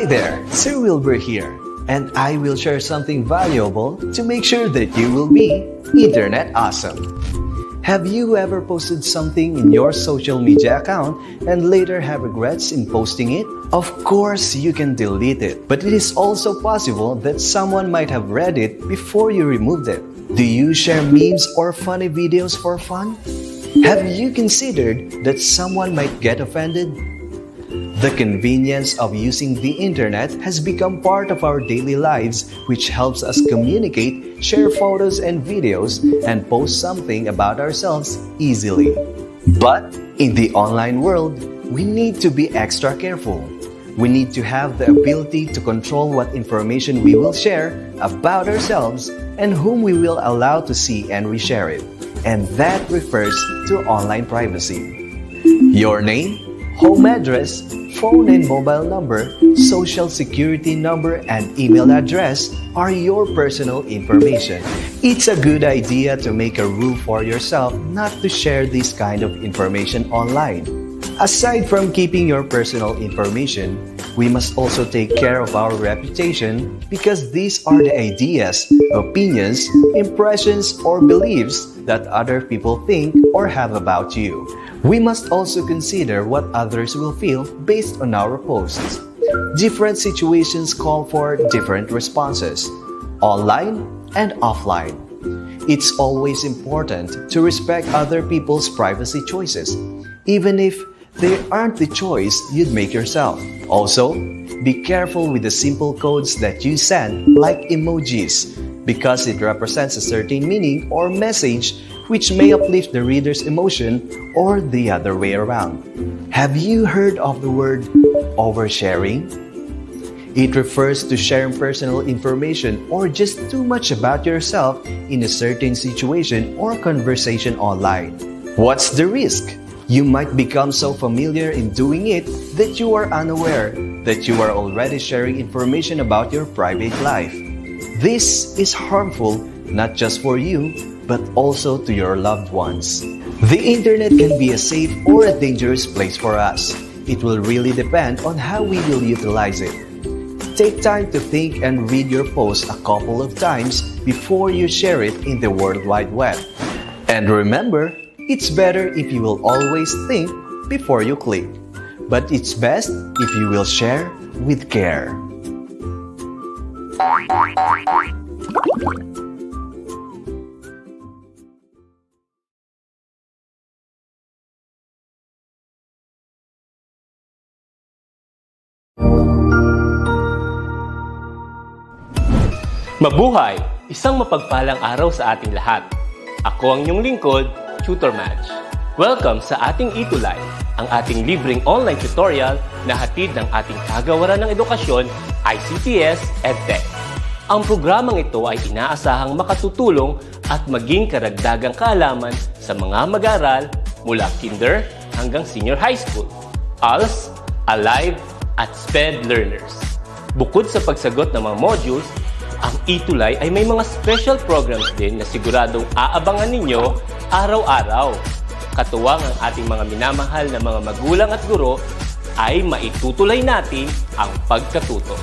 Hi there, Sir Wilbur here, and I will share something valuable to make sure that you will be Internet awesome. Have you ever posted something in your social media account and later have regrets in posting it? Of course, you can delete it, but it is also possible that someone might have read it before you removed it. Do you share memes or funny videos for fun? Have you considered that someone might get offended? The convenience of using the internet has become part of our daily lives, which helps us communicate, share photos and videos, and post something about ourselves easily. But in the online world, we need to be extra careful. We need to have the ability to control what information we will share about ourselves and whom we will allow to see and reshare it. And that refers to online privacy. Your name, home address, phone and mobile number, social security number, and email address are your personal information. It's a good idea to make a rule for yourself not to share this kind of information online. Aside from keeping your personal information, we must also take care of our reputation because these are the ideas, opinions, impressions, or beliefs that other people think or have about you. We must also consider what others will feel based on our posts. Different situations call for different responses, online and offline. It's always important to respect other people's privacy choices, even if they aren't the choice you'd make yourself. Also, be careful with the simple codes that you send, like emojis, because it represents a certain meaning or message which may uplift the reader's emotion or the other way around. Have you heard of the word oversharing? It refers to sharing personal information or just too much about yourself in a certain situation or conversation online. What's the risk? You might become so familiar in doing it that you are unaware that you are already sharing information about your private life. This is harmful not just for you, but also to your loved ones. The internet can be a safe or a dangerous place for us. It will really depend on how we will utilize it. Take time to think and read your post a couple of times before you share it in the World Wide Web. And remember, it's better if you will always think before you click. But it's best if you will share with care. Mabuhay! Isang mapagpalang araw sa ating lahat. Ako ang inyong lingkod, Tutor Match. Welcome sa ating ETUlay, ang ating libreng online tutorial na hatid ng ating kagawaran ng edukasyon, ICTS EdTech. Ang programang ito ay inaasahang makatutulong at maging karagdagang kaalaman sa mga mag-aaral mula kinder hanggang senior high school, ALS, Alive, at SPED learners. Bukod sa pagsagot ng mga modules, ang ETUlay ay may mga special programs din na siguradong aabangan ninyo araw-araw. Katuwang ang ating mga minamahal na mga magulang at guro ay maitutulay natin ang pagkatuto.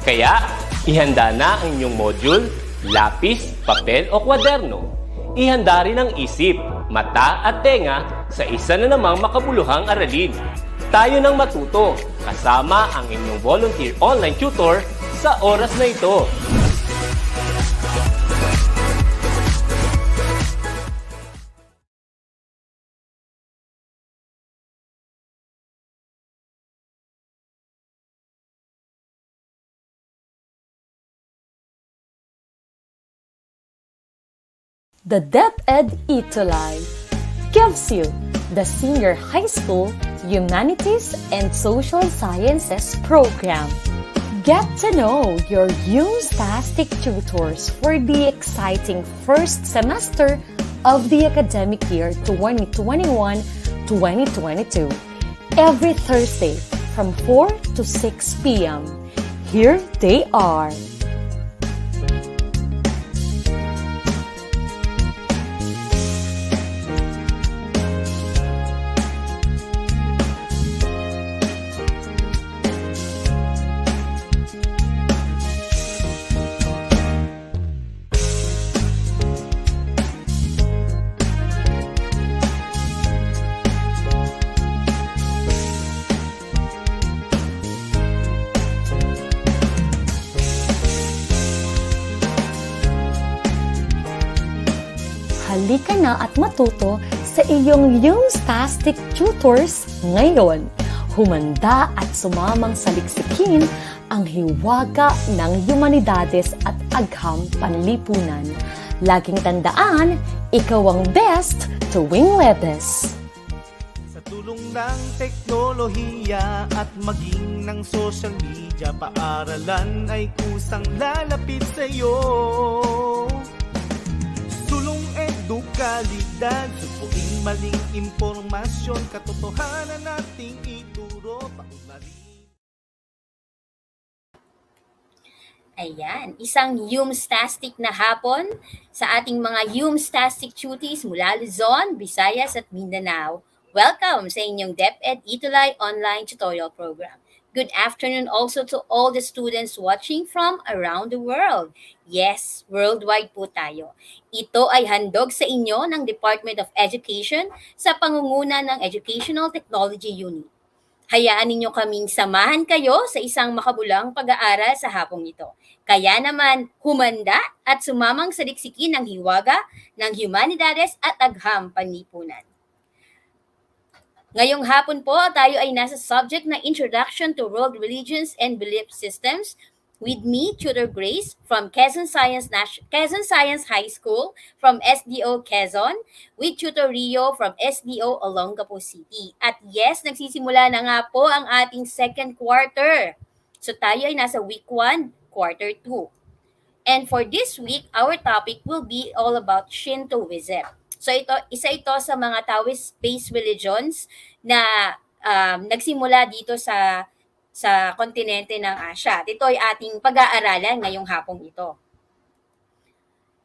Kaya, ihanda na ang inyong module, lapis, papel o kwaderno. Ihanda rin ang isip, mata at tenga sa isa na namang makabuluhang aralin. Tayo nang matuto kasama ang inyong volunteer online tutor sa oras na ito. The DepEd ETUlay gives you the Senior High School Humanities and Social Sciences program. Get to know your UMStastic tutors for the exciting first semester of the academic year 2021-2022 every Thursday from 4 to 6 p.m. Here they are. halika na at matuto sa iyong Untastic Tutors ngayon. Humanda at sumamang saliksikin ang hiwaga ng humanidades at agham panlipunan. Laging tandaan, ikaw ang best tuwing Webes. Sa tulong ng teknolohiya at maging ng social media, paaralan ay kusang lalapit sa iyo. Sulong edukalidad, supuing maling impormasyon, katotohanan nating ituro, paunlarin. Ayan, isang Humstastic na hapon sa ating mga Humstastic cuties mula Luzon, Visayas at Mindanao. Welcome sa inyong DepEd ETUlay online tutorial program. Good afternoon also to all the students watching from around the world. Yes, worldwide po tayo. Ito ay handog sa inyo ng Department of Education sa pangunguna ng Educational Technology Unit. Hayaan ninyo kaming samahan kayo sa isang makabulang pag-aaral sa hapong ito. Kaya naman, humanda at sumamang saliksikin ng hiwaga ng humanidades at agham panlipunan. Ngayong hapon po, tayo ay nasa subject na Introduction to World Religions and Belief Systems with me, Tutor Grace, from Quezon Science High School, from SDO Quezon, with Tutor Rio from SDO Olongapo City. At yes, nagsisimula na nga po ang ating second quarter. So tayo ay nasa week 1, quarter 2. And for this week, our topic will be all about Shintoism. So isa ito sa mga Taoist-based religions na nagsimula dito sa kontinente ng Asia. At ito ay ating pag-aaralan ngayong hapong ito.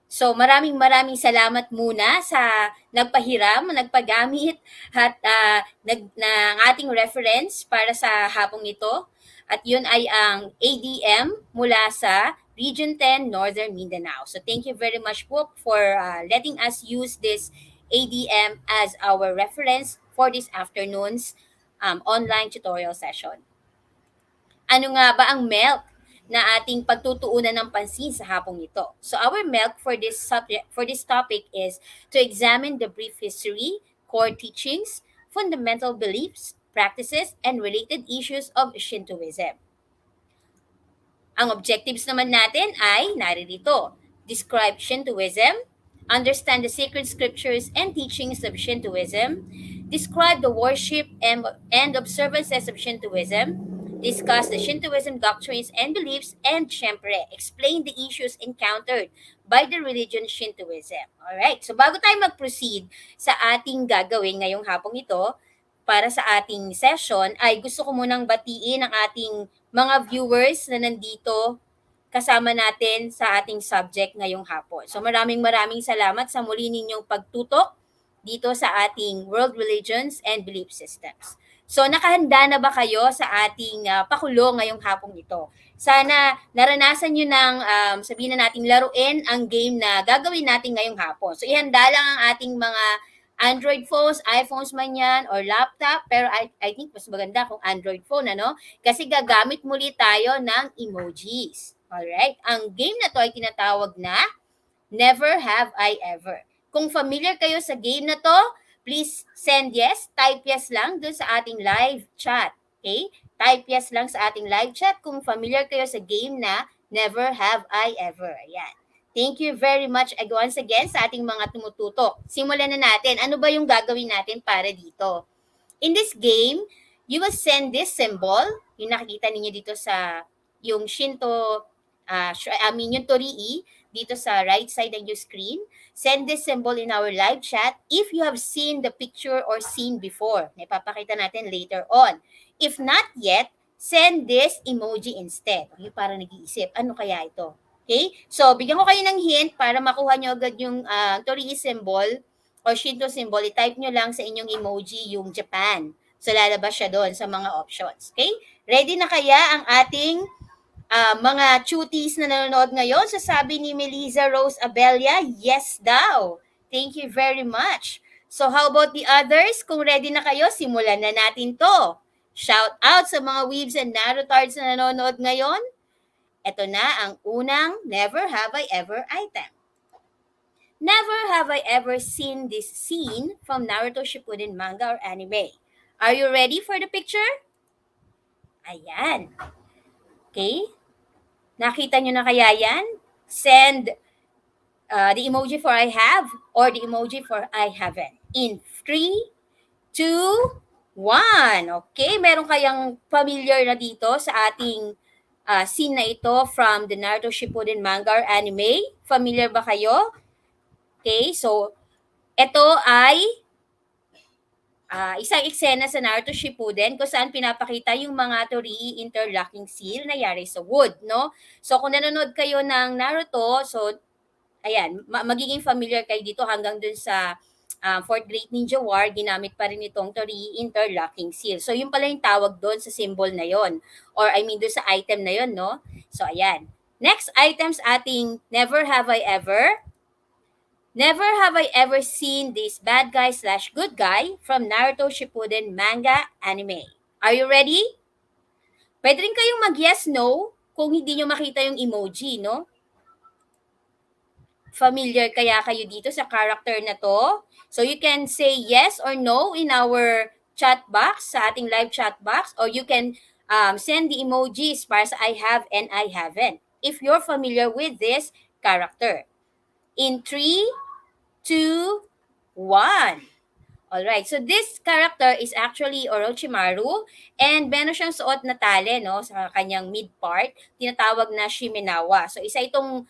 So maraming salamat muna sa nagpahiram, nagpagamit at ng ating reference para sa hapong ito. At yun ay ang ADM mula sa Region 10, Northern Mindanao. So thank you very much po for letting us use this ADM as our reference for this afternoon's online tutorial session. Ano nga ba ang MELC na ating pagtutuunan ng pansin sa hapong ito? So our MELC for this topic is to examine the brief history, core teachings, fundamental beliefs, practices, and related issues of Shintoism. Ang objectives naman natin ay naririto. Describe Shintoism, understand the sacred scriptures and teachings of Shintoism, describe the worship and observances of Shintoism, discuss the Shintoism doctrines and beliefs, and syempre, explain the issues encountered by the religion Shintoism. Alright, so bago tayo mag-proceed sa ating gagawin ngayong hapong ito, para sa ating session, ay gusto ko munang batiin ang ating mga viewers na nandito kasama natin sa ating subject ngayong hapon. So maraming salamat sa muli ninyong pagtutok dito sa ating World Religions and Belief Systems. So nakahanda na ba kayo sa ating pakulo ngayong hapong ito? Sana naranasan nyo ng sabihin na nating laruin ang game na gagawin natin ngayong hapon. So ihanda lang ang ating mga Android phones, iPhones man yan, or laptop. Pero I think mas maganda kung Android phone, ano? Kasi gagamit muli tayo ng emojis. Alright? Ang game na to ay tinatawag na Never Have I Ever. Kung familiar kayo sa game na to, please send yes, type yes lang dun sa ating live chat. Okay? Type yes lang sa ating live chat kung familiar kayo sa game na Never Have I Ever. Ayan. Thank you very much once again sa ating mga tumututok. Simulan na natin. Ano ba yung gagawin natin para dito? In this game, you will send this symbol. Yung nakikita ninyo dito sa yung Shinto, yung torii, dito sa right side ng your screen. Send this symbol in our live chat if you have seen the picture or seen before. Ipapakita natin later on. If not yet, send this emoji instead. Yung parang nag-iisip, ano kaya ito? Okay? So, bigyan ko kayo ng hint para makuha nyo agad yung torii symbol or Shinto symbol. I-type nyo lang sa inyong emoji yung Japan. So, lalabas siya doon sa mga options. Okay? Ready na kaya ang ating mga cuties na nanonood ngayon? So, sabi ni Melissa Rose Abelia, yes daw. Thank you very much. So, how about the others? Kung ready na kayo, simulan na natin to. Shout out sa mga weebs and narutards na nanonood ngayon. Ito na ang unang Never Have I Ever item. Never have I ever seen this scene from Naruto Shippuden manga or anime. Are you ready for the picture? Ayan. Okay? Nakita nyo na kaya yan? Send the emoji for I have or the emoji for I haven't. In 3, 2, 1. Okay? Meron kayang familiar na dito sa ating scene na ito from the Naruto Shippuden manga or anime? Familiar ba kayo? Okay? So, ito ay isang eksena sa Naruto Shippuden kung saan pinapakita yung mga torii interlocking seal na nangyari sa wood, no? So, kung nanonood kayo ng Naruto, so, ayan, magiging familiar kayo dito hanggang dun sa Fourth Great Ninja War, ginamit pa rin itong torii interlocking seal. So, yun pala yung tawag doon sa symbol na yon, or I mean doon sa item na yon, no? So, ayan. Next items ating Never Have I Ever. Never have I ever seen this bad guy slash good guy from Naruto Shippuden manga anime. Are you ready? Pwede rin kayong mag-yes, no, kung hindi nyo makita yung emoji, no? Familiar kaya kayo dito sa character na to? So you can say yes or no in our chat box, sa ating live chat box, or you can send the emojis para sa I have and I haven't if you're familiar with this character. In 3, 2, 1. Alright, so this character is actually Orochimaru and meron siyang suot na tali, no, sa kanyang mid part, tinatawag na Shimenawa. So isa itong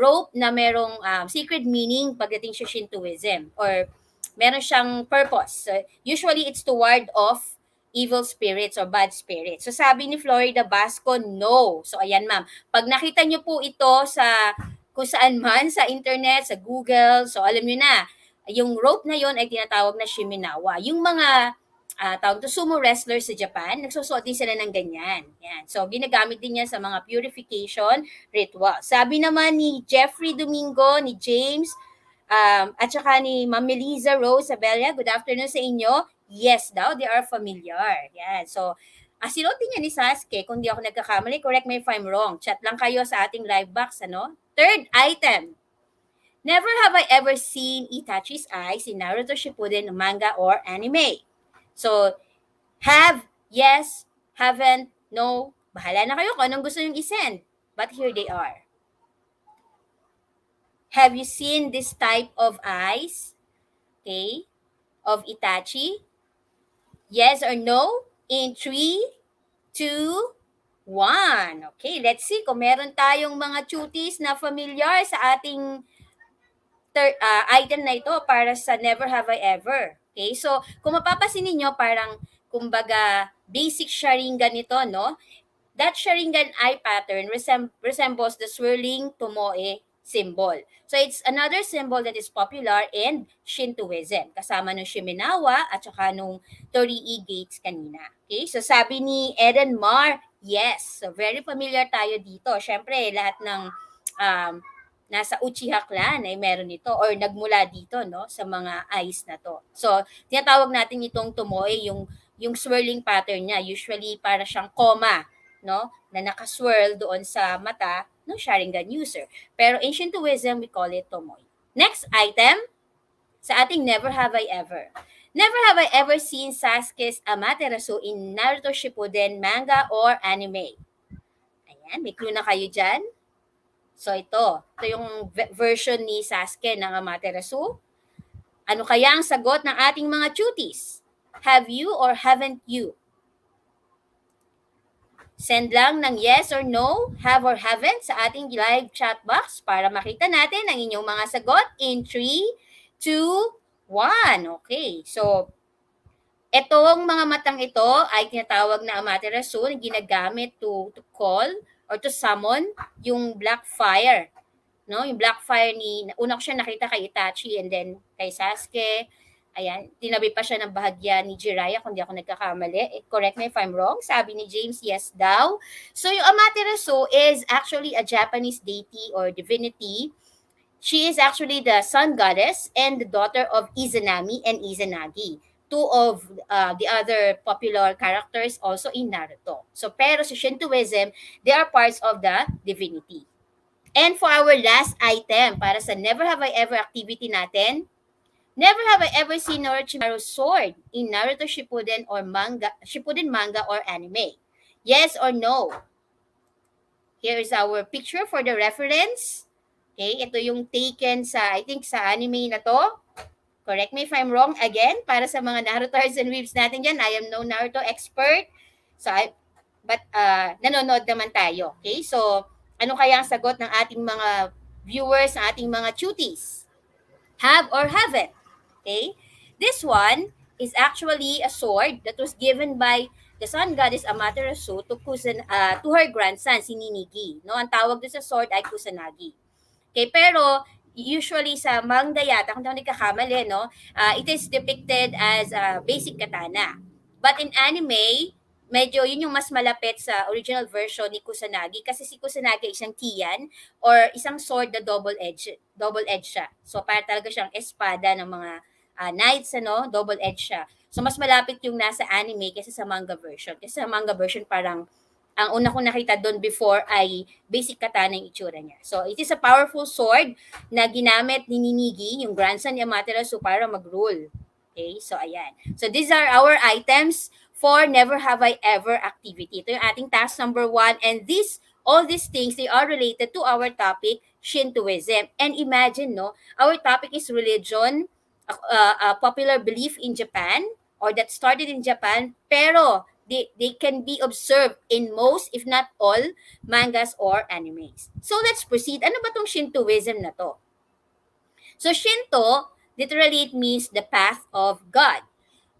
rope na merong secret meaning pagdating sa Shintoism or meron siyang purpose. So, usually it's to ward off evil spirits or bad spirits. So sabi ni Florida Basco, no. So ayan ma'am, pag nakita niyo po ito sa kung saan man sa internet, sa Google, so alam niyo na, yung rope na yon ay tinatawag na Shimenawa. Yung mga tawag to sumo wrestlers sa Japan, nagsusuot din sila ng ganyan. Yan. So, ginagamit din yan sa mga purification ritual. Sabi naman ni Jeffrey Domingo, ni James, at saka ni Ma'am Melissa Rose Abella, good afternoon sa inyo. Yes daw, they are familiar. Yan. So, sinuot din yan ni Sasuke, kung di ako nagkakamali, correct me if I'm wrong. Chat lang kayo sa ating live box, ano? Third item. Never have I ever seen Itachi's eyes in Naruto Shippuden manga or anime. So, have, yes, haven't, no. Bahala na kayo kung anong gusto nyo i-send. But here they are. Have you seen this type of eyes? Okay. Of Itachi? Yes or no? In 3, 2, 1. Okay, let's see kung meron tayong mga cuties na familiar sa ating item na ito para sa Never Have I Ever. Okay? So, kung mapapasin niyo parang kumbaga basic Sharingan ito, no? That Sharingan eye pattern resembles the swirling tomoe symbol. So, it's another symbol that is popular in Shintoism. Kasama nung Shimenawa at saka nung Torii Gates kanina. Okay? So, sabi ni Eden Mar, yes. So, very familiar tayo dito. Siyempre, lahat ng nasa Uchiha clan ay meron ito or nagmula dito, no, sa mga eyes na to. So, tinatawag natin itong tomoe, yung swirling pattern niya, usually para siyang koma, no, na nakaswirl doon sa mata ng Sharingan user. Pero in Shintoism, we call it tomoe. Next item, sa ating Never Have I Ever. Never have I ever seen Sasuke's Amaterasu in Naruto Shippuden manga or anime. Ayan, may clue na kayo dyan. So ito yung version ni Sasuke ng Amaterasu. Ano kaya ang sagot ng ating mga cuties? Have you or haven't you? Send lang ng yes or no, have or haven't sa ating live chat box para makita natin ang inyong mga sagot in 3, 2, 1. Okay, so etong mga matang ito ay tinatawag na Amaterasu na ginagamit to call or to summon yung black fire. No, yung black fire una ko siya nakita kay Itachi and then kay Sasuke. Ayan, tinabi pa siya ng bahagya ni Jiraiya kung di ako nagkakamali. Correct me if I'm wrong. Sabi ni James, yes daw. So yung Amaterasu is actually a Japanese deity or divinity. She is actually the sun goddess and the daughter of Izanami and Izanagi. Two of the other popular characters also in Naruto. So, pero sa Shintoism, they are parts of the divinity. And for our last item, para sa Never Have I Ever activity natin, never have I ever seen Orochimaru's sword in Naruto Shippuden manga or anime. Yes or no? Here is our picture for the reference. Okay, ito yung taken sa, I think, sa anime na to. Correct me if I'm wrong. Again, para sa mga Narutars and Weebs natin dyan, I am no Naruto expert. So, but nanonood naman tayo. Okay, so ano kaya ang sagot ng ating mga viewers, ng ating mga cuties? Have or haven't? Okay, this one is actually a sword that was given by the sun goddess Amaterasu to her grandson, si Ninigi. No, ang tawag doon sa sword ay Kusanagi. Okay, pero usually sa manga yata, kung hindi nagkakamali, no, it is depicted as a basic katana. But in anime, medyo yun yung mas malapit sa original version ni Kusanagi kasi si Kusanagi isang kiyan or isang sword na double-edged siya. So para talaga siyang espada ng mga knights, ano, double-edged siya. So mas malapit yung nasa anime kaysa sa manga version. Kasi sa manga version parang ang una kong nakita doon before ay basic katana yung itsura niya. So, it is a powerful sword na ginamit ni Ninigi, yung grandson ni Amaterasu, para mag-rule. Okay? So, ayan. So, these are our items for Never Have I Ever activity. Ito yung ating task number 1. And all these things, they are related to our topic, Shintoism. And imagine, no, our topic is religion, a popular belief in Japan, or that started in Japan, pero they can be observed in most, if not all, mangas or animes. So let's proceed. Ano ba tong Shintoism na to? So Shinto, literally it means the path of God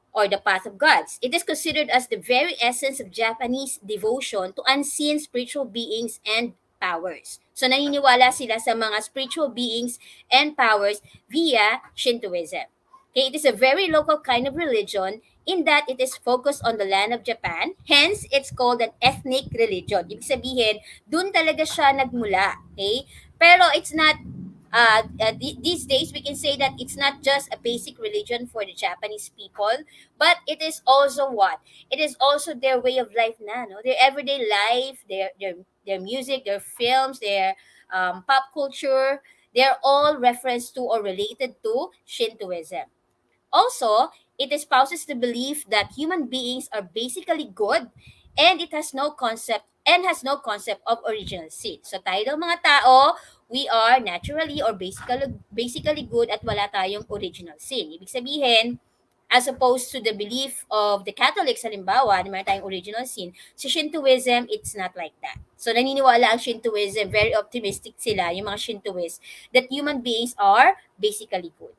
or the path of gods. It is considered as the very essence of Japanese devotion to unseen spiritual beings and powers. So naniniwala sila sa mga spiritual beings and powers via Shintoism. Okay, it is a very local kind of religion in that it is focused on the land of Japan. Hence, it's called an ethnic religion. Ibig sabihin, dun talaga siya nagmula. Okay? Pero it's not, these days, we can say that it's not just a basic religion for the Japanese people, but it is also what? It is also their way of life na, no? Their everyday life, their music, their films, their pop culture, they're all referenced to or related to Shintoism. Also, it espouses the belief that human beings are basically good and it has no concept of original sin. So tayo daw mga tao, we are naturally or basically good at wala tayong original sin. Ibig sabihin, as opposed to the belief of the Catholics, halimbawa, na meron tayong original sin, sa Shintoism, it's not like that. So naniniwala ang Shintoism, very optimistic sila, yung mga Shintoists, that human beings are basically good.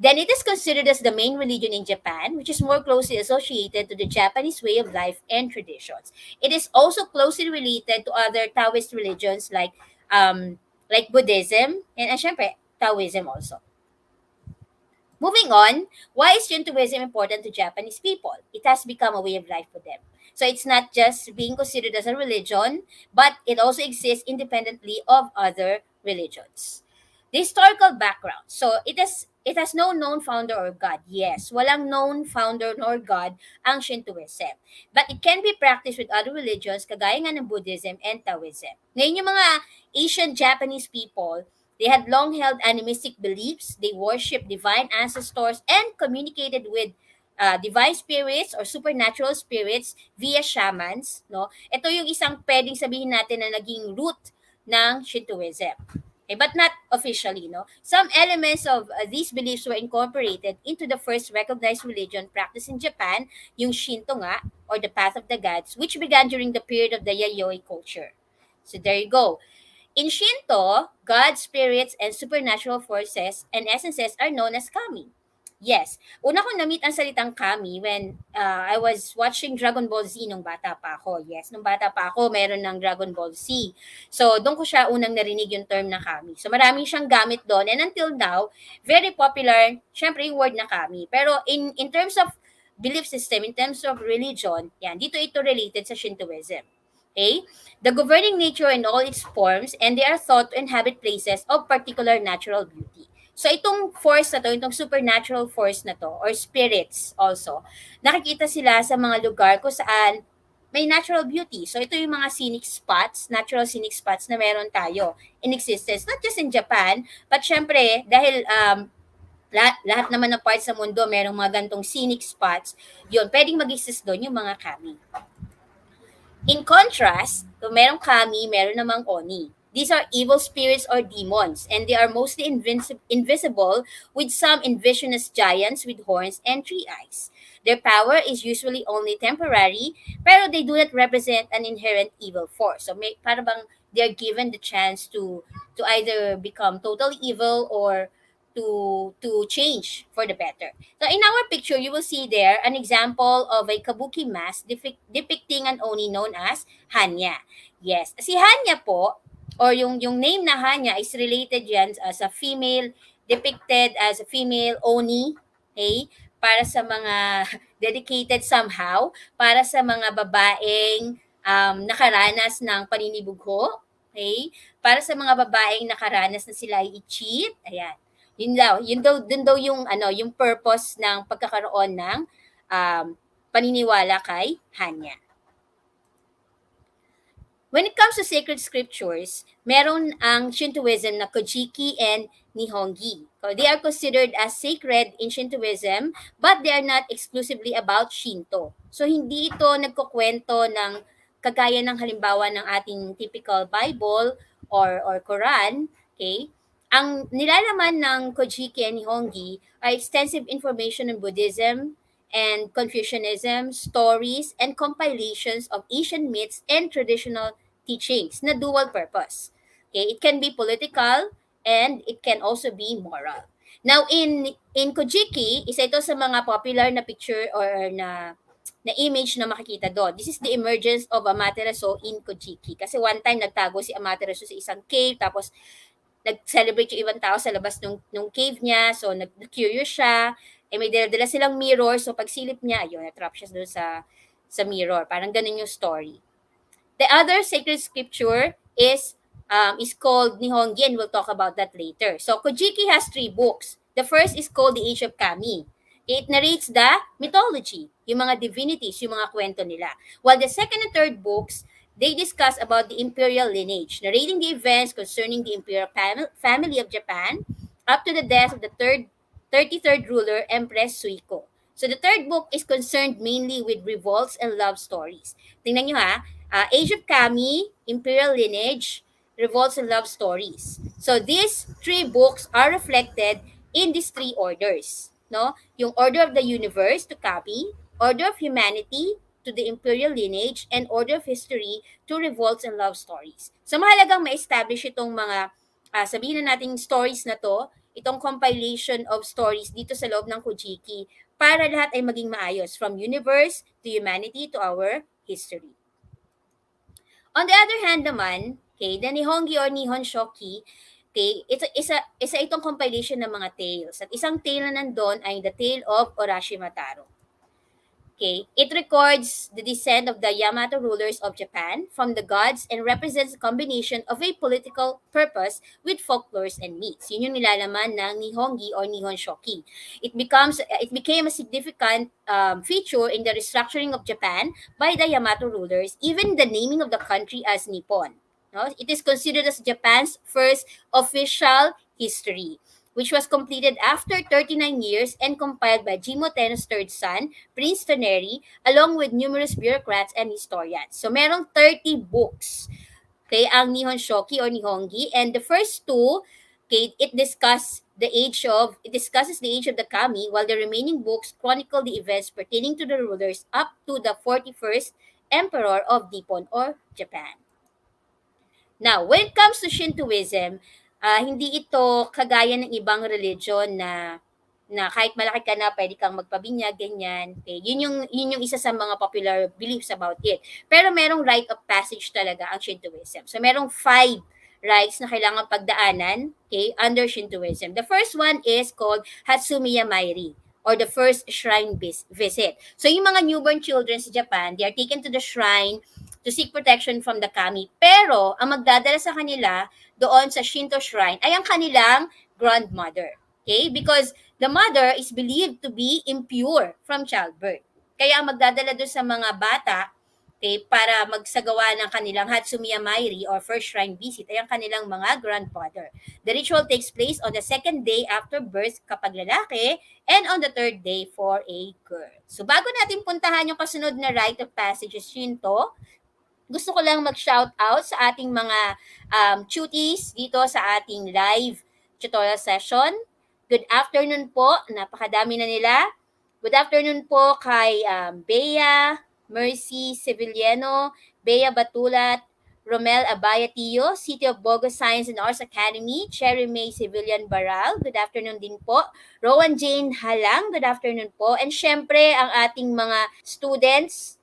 Then it is considered as the main religion in Japan, which is more closely associated to the Japanese way of life and traditions. It is also closely related to other Taoist religions like Buddhism and syempre, Taoism also. Moving on, why is Shintoism important to Japanese people? It has become a way of life for them. So it's not just being considered as a religion, but it also exists independently of other religions. The historical background. So it has no known founder or god. Yes, walang known founder nor god ang Shintoism. But it can be practiced with other religions kagaya nga ng Buddhism and Taoism. Ngayon yung mga Asian Japanese people, they had long-held animistic beliefs. They worshiped divine ancestors and communicated with divine spirits or supernatural spirits via shamans. No? Ito yung isang pwedeng sabihin natin na naging root ng Shintoism. Okay, but not officially, no? Some elements of these beliefs were incorporated into the first recognized religion practiced in Japan, yung Shinto nga, or the Path of the Gods, which began during the period of the Yayoi culture. So there you go. In Shinto, gods, spirits, and supernatural forces and essences are known as kami. Yes. Una kong na-meet ang salitang kami when I was watching Dragon Ball Z nung bata pa ako. Yes, nung bata pa ako, meron ng Dragon Ball Z. So, doon ko siya unang narinig yung term na kami. So, maraming siyang gamit doon. And until now, very popular, syempre yung word na kami. Pero in terms of belief system, in terms of religion, yan, dito ito related sa Shintoism. Okay? The governing nature in all its forms, and they are thought to inhabit places of particular natural beauty. So itong force na to, itong supernatural force na to, or spirits also, nakikita sila sa mga lugar kung saan may natural beauty. So ito yung mga scenic spots, natural scenic spots na meron tayo in existence, not just in Japan, but syempre dahil lahat naman ng parts sa mundo merong mga gantong scenic spots, yun, pwedeng mag-exist doon yung mga kami. In contrast, kung merong kami, meron namang oni. These are evil spirits or demons, and they are mostly invisible, with some envisioned as giants with horns and 3 eyes. Their power is usually only temporary, pero they do not represent an inherent evil force. So para bang they're given the chance to either become totally evil or to change for the better. So in our picture, you will see there an example of a kabuki mask depicting an oni known as Hanya. Yes, si Hanya po, or yung name na Hanya is related yan as a female, depicted as a female oni, okay? Para sa mga dedicated somehow, para sa mga babaeng nakaranas ng paninibugho, okay? Para sa mga babaeng nakaranas na sila ay i-cheat, ayan. Dun daw yung yung purpose ng pagkakaroon ng paniniwala kay Hanya. When it comes to sacred scriptures, meron ang Shintoism na Kojiki and Nihongi. So they are considered as sacred in Shintoism, but they are not exclusively about Shinto. So hindi ito nagkukwento ng kagaya ng halimbawa ng ating typical Bible or Quran, okay? Ang nilalaman ng Kojiki and Nihongi are extensive information on Buddhism and Confucianism, stories, and compilations of Asian myths and traditional teachings na dual purpose. Okay, it can be political and it can also be moral. Now, in Kojiki, isa ito sa mga popular na picture or na image na makikita doon. This is the emergence of Amaterasu in Kojiki. Kasi one time nagtago si Amaterasu sa isang cave, tapos nag-celebrate yung ibang tao sa labas nung cave niya. So, nag-curious siya. May dala silang mirror. So, pag silip niya, ayun, na-trap siya doon sa mirror. Parang ganun yung story. The other sacred scripture is called Nihongi, and we'll talk about that later. So, Kojiki has 3 books. The first is called The Age of Kami. It narrates the mythology, yung mga divinities, yung mga kwento nila. While the second and third books, they discuss about the imperial lineage, narrating the events concerning the imperial family of Japan up to the death of the 33rd ruler, Empress Suiko. So the third book is concerned mainly with revolts and love stories. Tingnan nyo ha, Age of Kami, Imperial Lineage, Revolts and Love Stories. So these 3 books are reflected in these 3 orders. No? Yung Order of the Universe to Kami, Order of Humanity to the Imperial Lineage, and Order of History to Revolts and Love Stories. So mahalagang ma-establish itong mga, sabihin na natin stories na to, itong compilation of stories dito sa loob ng Kojiki para lahat ay maging maayos, from universe to humanity to our history. On the other hand naman, okay, the Nihongi or Nihon Shoki, okay, isa itong compilation ng mga tales. At isang tale na nandun ay the tale of Urashimataro. Okay, it records the descent of the Yamato rulers of Japan from the gods and represents a combination of a political purpose with folklores and myths. Yun yung nilalaman ng Nihongi or Nihon Shoki. It became a significant feature in the restructuring of Japan by the Yamato rulers, even the naming of the country as Nippon. No? It is considered as Japan's first official history, which was completed after 39 years and compiled by Jimmu Tenno's third son, Prince Toneri, along with numerous bureaucrats and historians. So, merong 30 books, okay, ang Nihon Shoki or Nihongi, and the first 2, okay, it discusses the age of the Kami, while the remaining books chronicle the events pertaining to the rulers up to the 41st emperor of Nippon or Japan. Now, when it comes to Shintoism, hindi ito kagaya ng ibang religion na kahit malaki ka na pwede kang magpabinyag, ganyan. Okay? Yun yung isa sa mga popular beliefs about it. Pero merong rite of passage talaga ang Shintoism. So merong 5 rites na kailangan pagdaanan, okay, under Shintoism. The first one is called Hatsumiya Mairi, or the first shrine visit. So yung mga newborn children sa Japan, they are taken to the shrine to seek protection from the kami. Pero ang magdadala sa kanila doon sa Shinto shrine ay ang kanilang grandmother. Okay? Because the mother is believed to be impure from childbirth. Kaya ang magdadala doon sa mga bata okay, para magsagawa ng kanilang Hatsumiya Mairi or first shrine visit ay ang kanilang mga grandfather. The ritual takes place on the second day after birth kapag lalaki and on the third day for a girl. So bago natin puntahan yung kasunod na rite of passage sa Shinto, gusto ko lang mag-shout out sa ating mga tuties dito sa ating live tutorial session. Good afternoon po, napakadami na nila. Good afternoon po kay Bea, Mercy Sevillano, Bea Batulat, Romel Abayatio, City of Bogo Science and Arts Academy, Cherry May Civilian Baral, good afternoon din po. Rowan Jane Halang, good afternoon po. And syempre, ang ating mga students,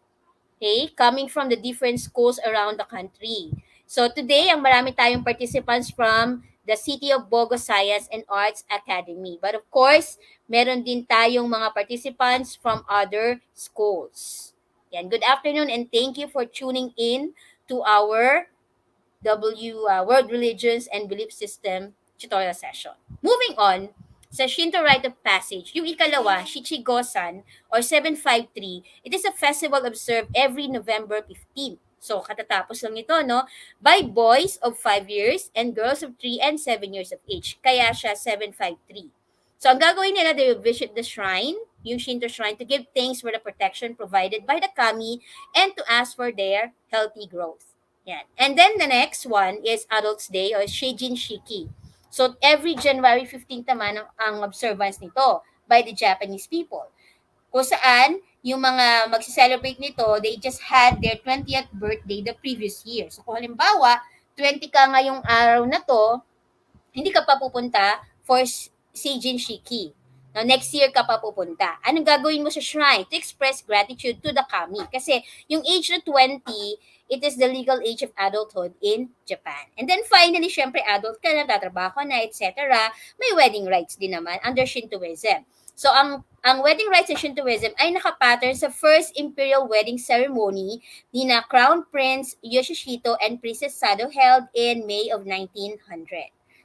okay, coming from the different schools around the country. So today, ang marami tayong participants from the City of Bogo Science and Arts Academy. But of course, meron din tayong mga participants from other schools. Yan, good afternoon and thank you for tuning in to our World Religions and Belief System tutorial session. Moving on, sa Shinto Rite of Passage, yung ikalawa, Shichigo-san, or 753, it is a festival observed every November 15. So, katatapos lang ito, no? By boys of 5 years and girls of 3 and 7 years of age. Kaya siya 753. So, ang gagawin nila, they will visit the shrine, yung Shinto shrine, to give thanks for the protection provided by the kami and to ask for their healthy growth. Yan. And then the next one is Adults Day or Sheijin Shiki. So every January 15 naman ang observance nito by the Japanese people. Kung saan yung mga magse-celebrate nito, they just had their 20th birthday the previous year. So kung halimbawa, 20 ka ngayong araw na to, hindi ka pa pupunta for Seijin Shiki. Now, next year ka pa pupunta. Anong gagawin mo sa shrine? To express gratitude to the kami. Kasi yung age na 20, it is the legal age of adulthood in Japan. And then finally, syempre, adult ka na, tatrabaho na, etc. May wedding rites din naman under Shintoism. So, ang wedding rites sa Shintoism ay nakapattern sa first imperial wedding ceremony ni na Crown Prince Yoshihito and Princess Sado held in May of 1900.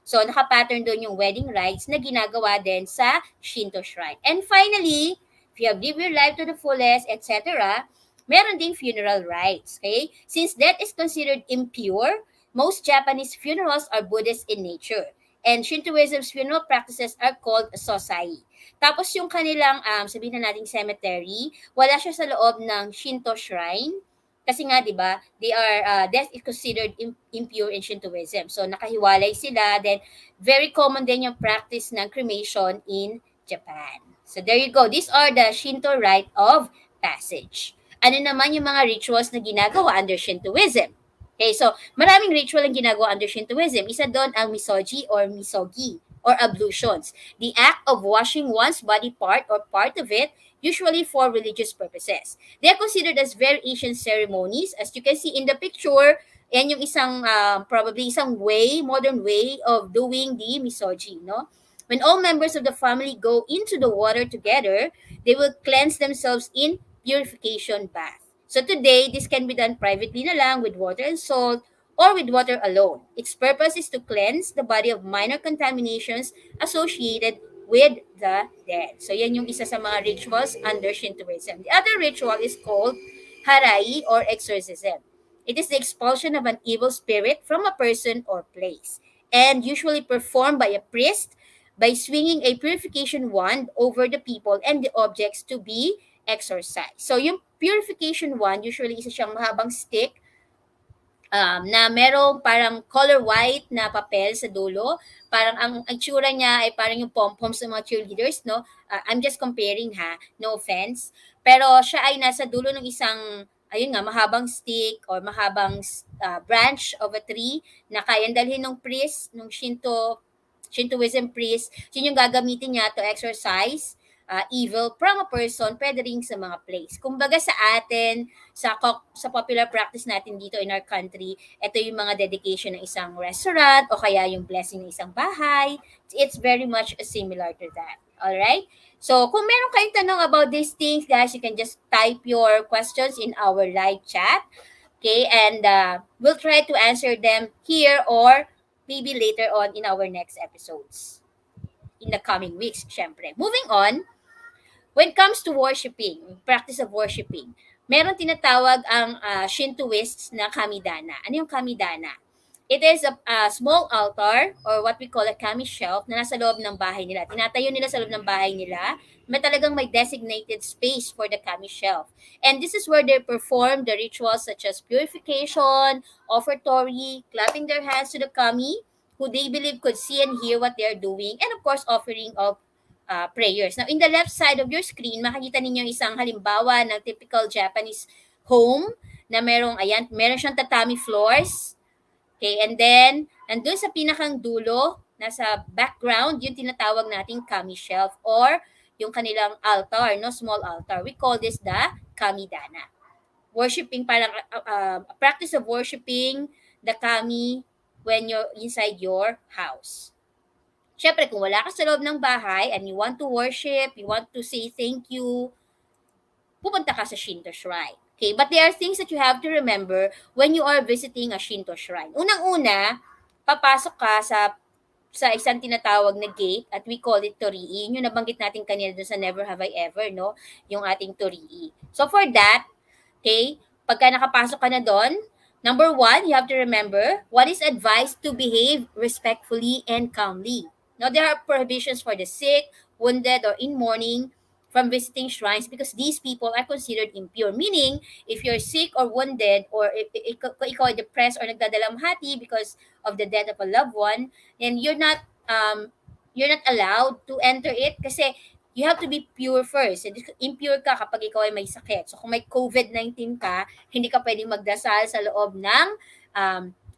So, nakapattern doon yung wedding rites na ginagawa din sa Shinto shrine. And finally, if you have lived your life to the fullest, etc., meron ding funeral rites, okay? Since death is considered impure, most Japanese funerals are Buddhist in nature. And Shintoism's funeral practices are called sosai. Tapos yung kanilang, sabihin na nating cemetery, wala siya sa loob ng Shinto shrine. Kasi nga, di ba, death is considered impure in Shintoism. So, nakahiwalay sila. Then, very common din yung practice ng cremation in Japan. So, there you go. These are the Shinto rite of passage. Ano naman yung mga rituals na ginagawa under Shintoism? Okay, so, maraming ritual ang ginagawa under Shintoism. Isa doon ang misogi or misogi or ablutions. The act of washing one's body part or part of it, usually for religious purposes. They are considered as very ancient ceremonies. As you can see in the picture, yan yung isang, probably isang way, modern way of doing the misogi, no? When all members of the family go into the water together, they will cleanse themselves in purification bath. So today, this can be done privately na lang with water and salt or with water alone. Its purpose is to cleanse the body of minor contaminations associated with the dead. So yan yung isa sa mga rituals under Shintoism. The other ritual is called harai or exorcism. It is the expulsion of an evil spirit from a person or place, and usually performed by a priest by swinging a purification wand over the people and the objects to be exorcised. So yung purification wand, usually isa siyang mahabang stick na merong parang color white na papel sa dulo. Parang ang itsura niya ay parang yung pom-poms ng mga cheerleaders, no? I'm just comparing ha, no offense. Pero siya ay nasa dulo ng isang, ayun nga, mahabang stick or mahabang branch of a tree na kayang dalhin ng priest, ng Shintoism priest. Yun yung gagamitin niya to exorcise evil from a person, pwede rin sa mga place. Kumbaga sa atin, sa popular practice natin dito in our country, ito yung mga dedication ng isang restaurant o kaya yung blessing ng isang bahay. It's very much similar to that. Alright? So, kung meron kayong tanong about these things, guys, you can just type your questions in our live chat. Okay? And we'll try to answer them here or maybe later on in our next episodes. In the coming weeks, syempre. Moving on, when it comes to worshiping, practice of worshiping, meron tinatawag ang Shintoists na kamidana. Ano yung kamidana? It is a small altar or what we call a kami shelf na nasa loob ng bahay nila. Tinatayo nila sa loob ng bahay nila. May designated space for the kami shelf. And this is where they perform the rituals such as purification, offertory, clapping their hands to the kami, who they believe could see and hear what they are doing, and of course, offering of prayers. Now, in the left side of your screen, makikita ninyo isang halimbawa ng typical Japanese home na meron siyang tatami floors. Okay, and then, nandun sa pinakang dulo, nasa background, yung tinatawag nating kami shelf or yung kanilang altar, no, small altar. We call this the kamidana. Worshipping, parang a practice of worshiping the kami when you're inside your house. Siyempre, kung wala ka sa loob ng bahay and you want to worship, you want to say thank you, pupunta ka sa Shinto shrine. Okay, but there are things that you have to remember when you are visiting a Shinto shrine. Unang-una, papasok ka sa isang tinatawag na gate at we call it torii. Yung nabanggit natin kanina dun sa Never Have I Ever, no? Yung ating torii. So for that, okay, pagka nakapasok ka na doon, number one, you have to remember what is advised to behave respectfully and calmly. Now, there are prohibitions for the sick, wounded, or in mourning from visiting shrines because these people are considered impure. Meaning, if you're sick or wounded or if ikaw ay depressed or nagdadalamhati because of the death of a loved one, then you're not allowed to enter it kasi you have to be pure first. Impure ka kapag ikaw ay may sakit. So kung may COVID-19 ka, hindi ka pwedeng magdasal sa loob ng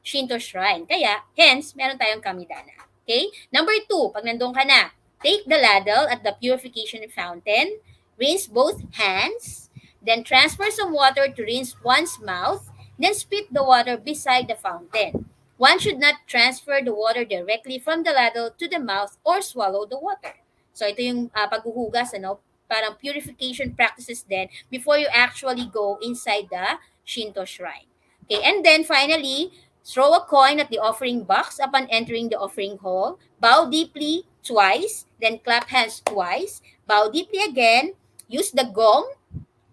Shinto shrine. Kaya, hence, meron tayong kamidana. Okay? Number 2, pag nandun ka na, take the ladle at the purification fountain, rinse both hands, then transfer some water to rinse one's mouth, then spit the water beside the fountain. One should not transfer the water directly from the ladle to the mouth or swallow the water. So ito yung paghuhugas, parang purification practices din before you actually go inside the Shinto shrine. Okay, and then finally, throw a coin at the offering box upon entering the offering hall. Bow deeply twice, then clap hands twice. Bow deeply again. Use the gong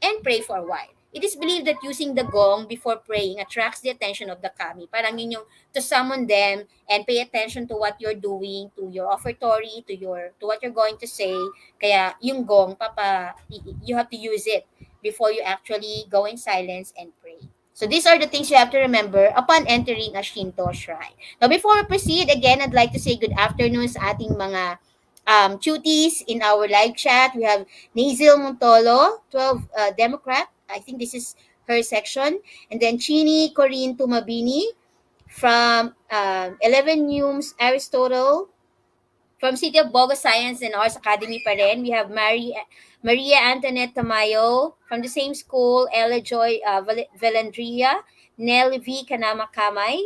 and pray for a while. It is believed that using the gong before praying attracts the attention of the kami. Parang yun yung to summon them and pay attention to what you're doing, to your offertory, to what you're going to say. Kaya yung gong, you have to use it before you actually go in silence and pray. So these are the things you have to remember upon entering a Shinto shrine. Now before we proceed, again, I'd like to say good afternoon sa ating mga cuties in our live chat. We have Nazil Montolo, 12 Democrat. I think this is her section. And then Chini Corinne Tumabini from 11 Humes Aristotle. From City of Bogo Science and Arts Academy pa rin, we have Maria Antoinette Tamayo. From the same school, Ella Joy Valandria, Nelly V. Kanama Kamay,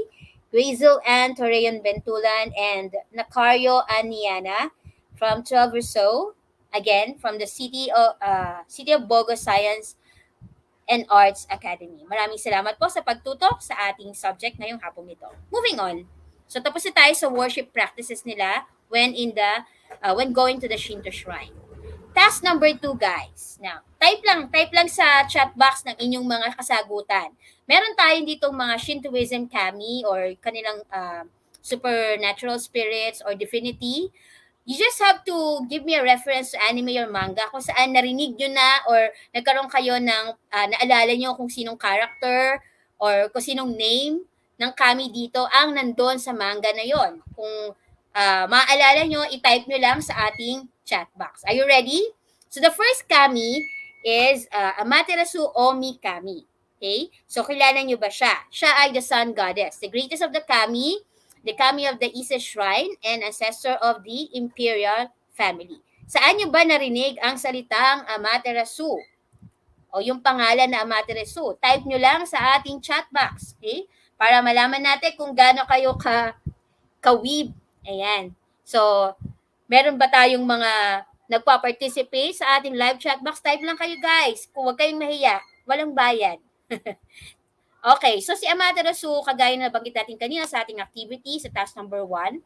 Hazel Ann Torreon Bentulan, and Nakario Aniana from 12 or so. Again, from the City of Bogo Science and Arts Academy. Maraming salamat po sa pagtutok sa ating subject ngayong hapon nito. Moving on. So tapos na tayo sa worship practices nila when going to the Shinto shrine. Task number 2, guys. Now, type lang sa chat box ng inyong mga kasagutan. Meron tayong ditong mga Shintoism kami or kanilang supernatural spirits or divinity. You just have to give me a reference to anime or manga kung saan narinig nyo na or nagkaroon kayo ng naalala nyo kung sinong character or kung sinong name ng kami dito ang nandun sa manga na yon. Kung maaalala nyo, i-type nyo lang sa ating chat box. Are you ready? So the first kami is Amaterasu Omi Kami. Okay? So kilala nyo ba siya? Siya ay the sun goddess, the greatest of the kami of the Ise Shrine and ancestor of the imperial family. Saan nyo ba narinig ang salitang Amaterasu? O yung pangalan na Amaterasu? Type nyo lang sa ating chat box. Okay? Para malaman natin kung gaano kayo ka-weeb. Ayan. So, meron ba tayong mga nagpa-participate sa ating live chat box? Type lang kayo, guys. Kung huwag kayong mahiya, walang bayad. Okay, so si Amaterasu, kagaya na nabanggit natin kanina sa ating activity, sa task number 1,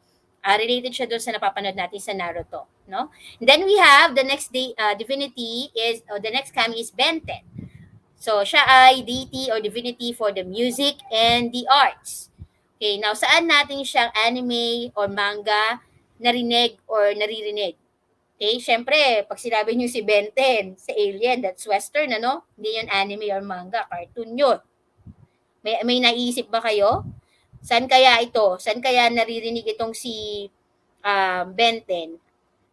related siya doon sa napapanood natin sa Naruto. No? And then we have the next divinity the next kami is Benten. So, siya ay deity or divinity for the music and the arts. Okay, now saan natin siyang anime or manga narinig or naririnig? Okay, syempre, pag sinabi niyo si Ben 10 sa Alien, that's Western, ano? Hindi yun anime or manga, cartoon yun. May naiisip ba kayo? Saan kaya ito? Saan kaya naririnig itong si Ben 10?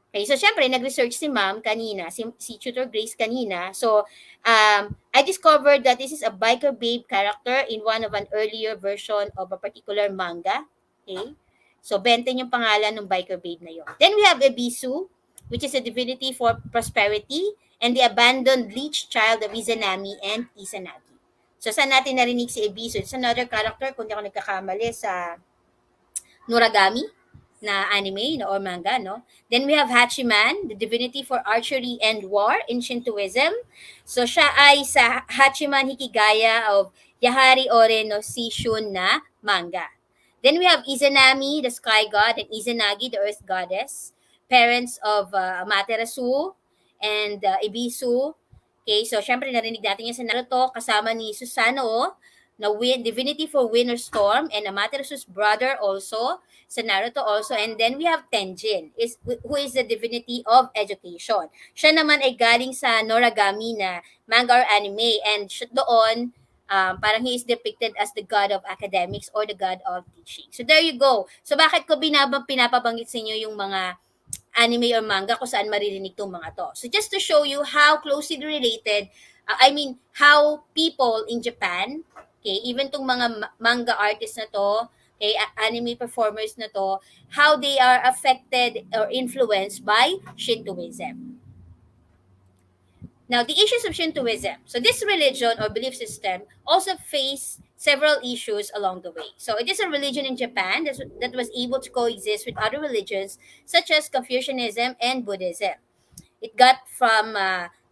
Okay, so syempre, nag-research si ma'am kanina, si Tutor Grace kanina. So, I discovered that this is a biker babe character in one of an earlier version of a particular manga. Okay? So, Benten yung pangalan ng biker babe na yun. Then we have Ebisu, which is a divinity for prosperity, and the abandoned leech child of Izanami and Izanagi. So, saan natin narinig si Ebisu? It's another character, kung di ako nagkakamali, sa Noragami na anime no, or manga, no? Then we have Hachiman, the divinity for archery and war in Shintoism. So siya ay sa Hachiman Hikigaya of Yahari Ore no Shishun na manga. Then we have Izanami, the sky god, and Izanagi, the earth goddess, parents of Amaterasu and Ibisu. Okay, so syempre narinig natin yan sa Naruto kasama ni Susanoo, na divinity for wind or storm, and Amaterasu's brother also sa Naruto also. And then we have Tenjin, who is the divinity of education. Siya naman ay galing sa Noragami na manga or anime, and doon, parang he is depicted as the god of academics or the god of teaching. So there you go. So bakit ko pinapabanggit sa inyo yung mga anime or manga kung saan maririnig itong mga to. So just to show you how closely related, how people in Japan, okay, even tong mga manga artists na to, okay, anime performers na to, how they are affected or influenced by Shintoism. Now, the issues of Shintoism. So this religion or belief system also face several issues along the way. So it is a religion in Japan that was able to coexist with other religions such as Confucianism and Buddhism. It got from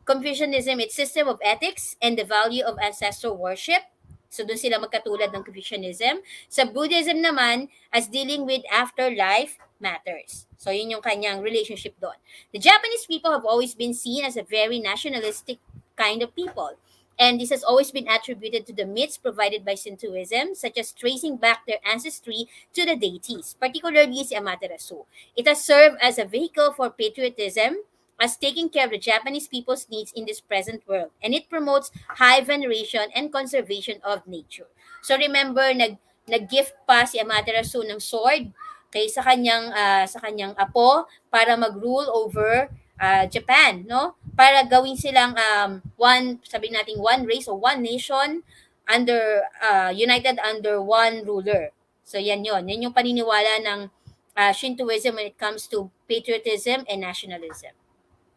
Confucianism its system of ethics and the value of ancestral worship. So doon sila magkatulad ng Confucianism. Sa Buddhism naman, as dealing with afterlife matters. So yun yung kanyang relationship doon. The Japanese people have always been seen as a very nationalistic kind of people. And this has always been attributed to the myths provided by Shintoism, such as tracing back their ancestry to the deities, particularly si Amaterasu. It has served as a vehicle for patriotism, as taking care of the Japanese people's needs in this present world, and it promotes high veneration and conservation of nature. So remember, nag-gift pa si Amaterasu ng sword kay sa kanyang apo para mag-rule over Japan, no? Para gawin silang one, sabi nating one race or one nation under united under one ruler. So yan yung paniniwala ng Shintoism when it comes to patriotism and nationalism.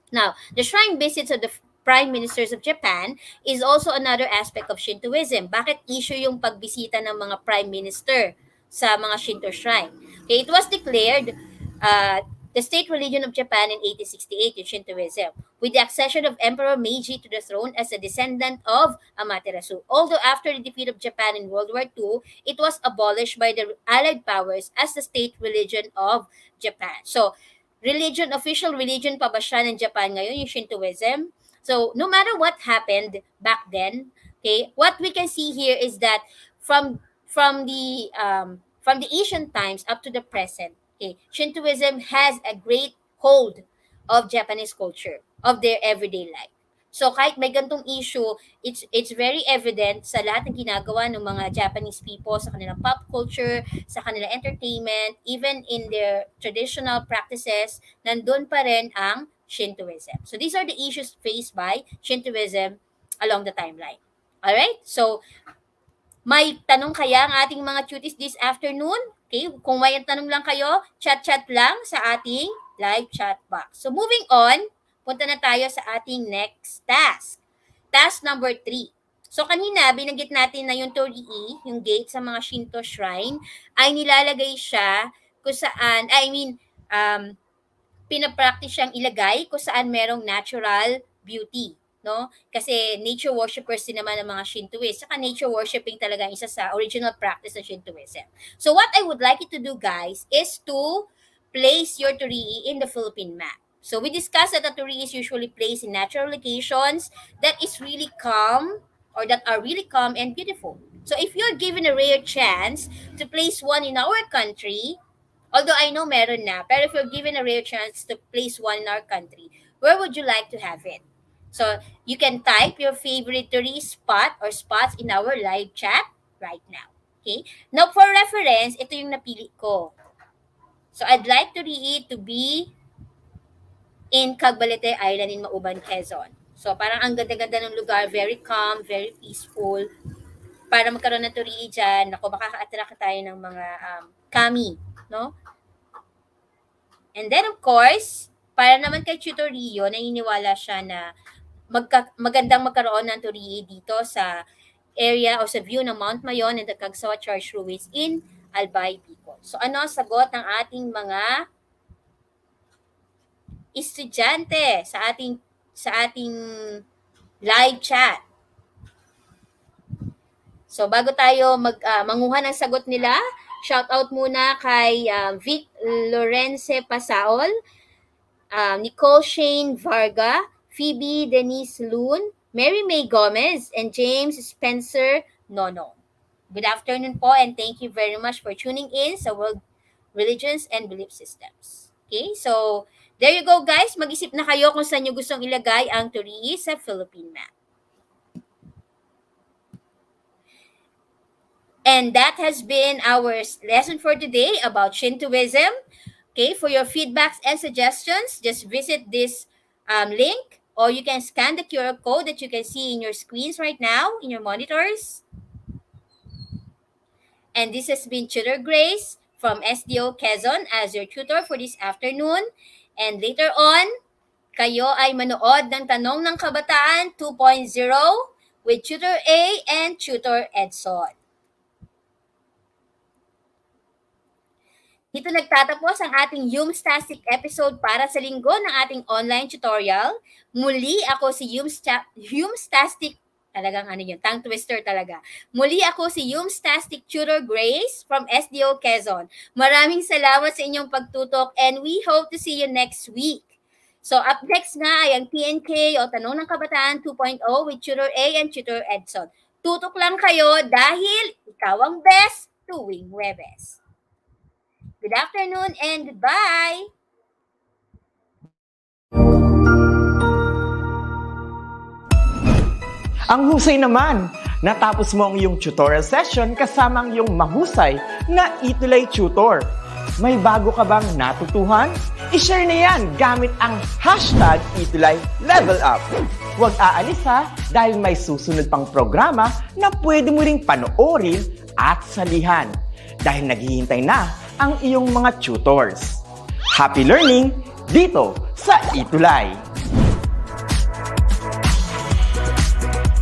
Now, the shrine visits of the prime ministers of Japan is also another aspect of Shintoism. Bakit issue yung pagbisita ng mga prime minister sa mga Shinto shrine? Okay, it was declared the state religion of Japan in 1868 in Shintoism, with the accession of Emperor Meiji to the throne as a descendant of Amaterasu. Although after the defeat of Japan in World War II, it was abolished by the Allied powers as the state religion of Japan. So, official religion pa ba siya ng Japan ngayon, yung Shintoism? So, no matter what happened back then, okay, what we can see here is that from the ancient times up to the present, okay, Shintoism has a great hold of Japanese culture, of their everyday life. So kahit may gantong issue, it's very evident sa lahat ng ginagawa ng mga Japanese people sa kanilang pop culture, sa kanilang entertainment, even in their traditional practices, nandun pa rin ang Shintoism. So these are the issues faced by Shintoism along the timeline. Alright? So, may tanong kaya ang ating mga cuties this afternoon? Okay, kung may tanong lang kayo, chat-chat lang sa ating live chat box. So moving on, punta na tayo sa ating next task. Task number 3. So kanina, binanggit natin na yung torii, yung gate sa mga Shinto shrine, ay nilalagay siya kung saan, pinapractice siyang ilagay kung saan merong natural beauty. No? Kasi nature worshippers din naman ng mga Shintoists. Saka nature worshipping talaga isa sa original practice ng Shintoism. So what I would like you to do, guys, is to place your torii in the Philippine map. So we discussed that the torii is usually placed in natural locations that is really calm or that are really calm and beautiful. So if you're given a rare chance to place one in our country, although I know meron na, pero if you're given a rare chance to place one in our country, where would you like to have it? So you can type your favorite tourist spot or spots in our live chat right now. Okay? Now for reference, ito yung napili ko. So I'd like to be in Cagbalete Island in Mauban, Quezon. So parang ang ganda-ganda ng lugar, very calm, very peaceful. Para magkaroon ng turihi dyan, ako, makaka-attract tayo ng mga kami, no? And then of course, para naman kay Tutor Rio, naniniwala siya na magandang magkaroon ng turihi dito sa area o sa view ng Mount Mayon and the Cagsawa Church Ruins in Albay, Bicol. So ano ang sagot ng ating mga estudyante sa ating live chat? So bago tayo manguha ng sagot nila, shout out muna kay Vic Lorence Pasaol, Nicole Shane Varga, Phoebe Denise Loon, Mary May Gomez, and James Spencer Nono. Good afternoon po, and thank you very much for tuning in sa World Religions and Belief Systems. Okay, so there you go guys. Mag-isip na kayo kung saan nyo gustong ilagay ang turihi sa Philippine map. And that has been our lesson for today about Shintoism. Okay, for your feedbacks and suggestions, just visit this link, or you can scan the QR code that you can see in your screens right now, in your monitors. And this has been Tutor Grace from SDO Quezon as your tutor for this afternoon. And later on, kayo ay manood ng Tanong ng Kabataan 2.0 with Tutor A and Tutor Edson. Dito nagtatapos ang ating Humstastic episode para sa linggo ng ating online tutorial. Muli ako si Humstastic, talagang ano yun, tongue twister talaga. Muli ako si Humstastic Tutor Grace from SDO Quezon. Maraming salamat sa inyong pagtutok and we hope to see you next week. So up next nga ay ang TNK o Tanong ng Kabataan 2.0 with Tutor A and Tutor Edson. Tutok lang kayo dahil ikaw ang best tuwing Huwebes. Good afternoon and goodbye! Ang husay naman! Natapos mo ang iyong tutorial session kasama ang iyong mahusay na ETUlay tutor. May bago ka bang natutuhan? I-share na yan gamit ang hashtag #ETUlayLevelUp. Huwag aalis ha dahil may susunod pang programa na pwede mo ring panoorin at salihan dahil naghihintay na ang iyong mga tutors. Happy learning dito sa ETUlay!